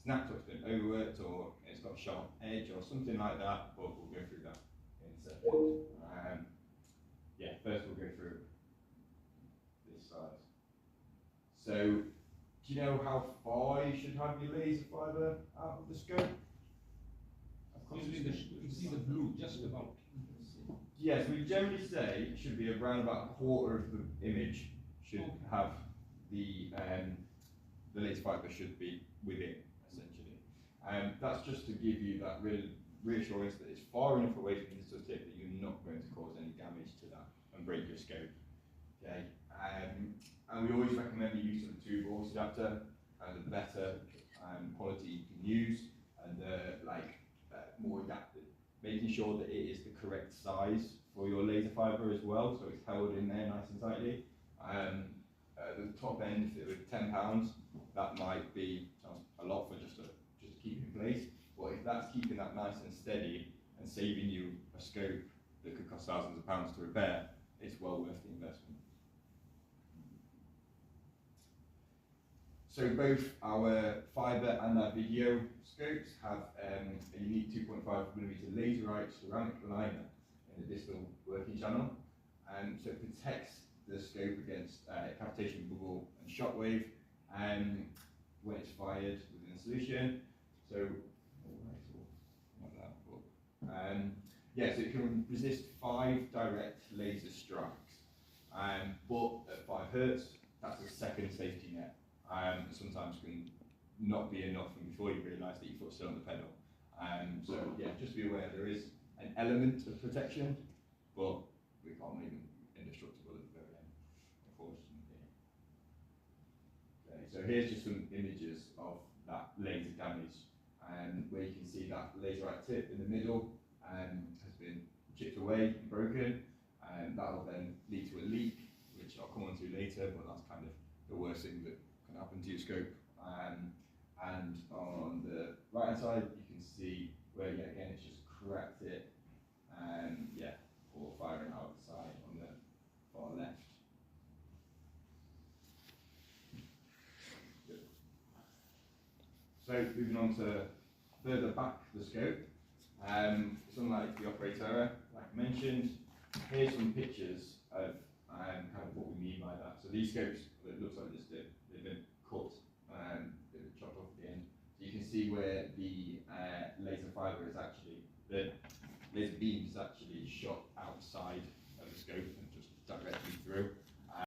snapped or it's been overworked or it's got a sharp edge or something like that, but we'll go through that in a second. Yeah, first we'll go through this side. So, do you know how far you should have your laser fibre out of the scope? You see the blue just about. Yes, we generally say it should be around about a quarter of the image should have the laser fibre should be within, essentially. That's just to give you that reassurance that it's far enough away from the digital tip that you're not going to cause any damage to that and break your scope. Okay, and we always recommend the use of a 2-voice adapter, and the better quality you can use, and more adapted, making sure that it is the correct size for your laser fibre as well, so it's held in there nice and tightly. The top end, if it was £10, that might be a lot for just to keep in place. But if that's keeping that nice and steady and saving you a scope that could cost thousands of pounds to repair, it's well worth the investment. So both our fibre and our video scopes have a unique 2.5mm laserite ceramic liner in the distal working channel, so it protects the scope against cavitation, bubble and shockwave when it's fired within a solution. So, yeah, so it can resist 5 direct laser strikes, but at 5 Hz, that's a second safety net. Sometimes can not be enough, and before you realise that your foot's still on the pedal. So yeah, just be aware there is an element of protection, but we can't make them indestructible at the very end, unfortunately. Okay, so here's just some images of that laser damage, where you can see that laserite tip in the middle has been chipped away and broken, and that will then lead to a leak, which I'll come on to later, but that's kind of the worst thing that can happen to your scope. And on the right hand side, you can see where, yeah, again, it's just cracked it, or firing out the side on the far left. Good. So moving on to further back the scope, something like the operator, like I mentioned, here's some pictures of kind of what we mean by that. So these scopes, it looks like this, they've been cut, they've been chopped off at the end. So you can see where